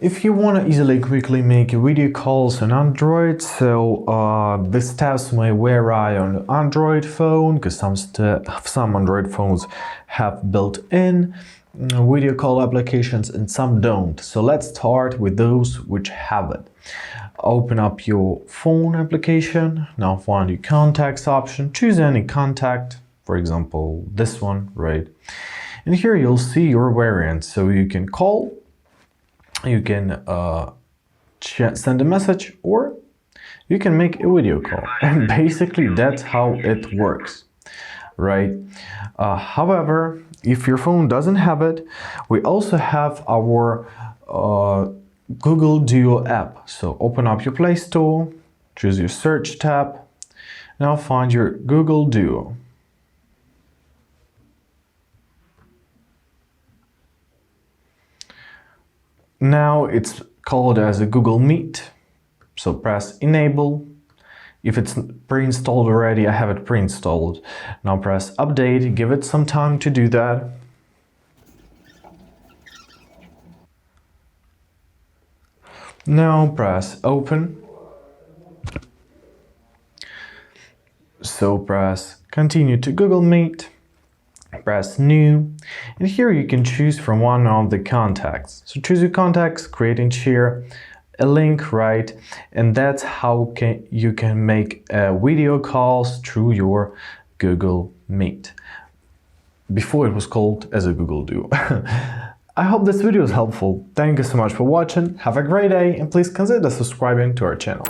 If you want to easily quickly make video calls on Android, these steps may vary on the Android phone, because some Android phones have built-in video call applications and some don't. So let's start with those which have it. Open up your phone application, now find your contacts option, choose any contact, for example this one, right? And here you'll see your variants, so you can call, you can send a message, or you can make a video call. And basically that's how it works, right? However, if your phone doesn't have it, we also have our Google Duo app. So open up your Play Store, choose your search tab, now find your Google Duo. Now it's called as a Google Meet, so press enable. If it's pre-installed already, I have it pre-installed. Now press update, give it some time to do that. Now press open. So press continue to Google Meet. Press new, and here you can choose from one of the contacts. So choose your contacts, create and share a link, right? And that's how you can make video calls through your Google Meet. Before it was called as a Google Duo. I hope this video is helpful. Thank you so much for watching. Have a great day, and please consider subscribing to our channel.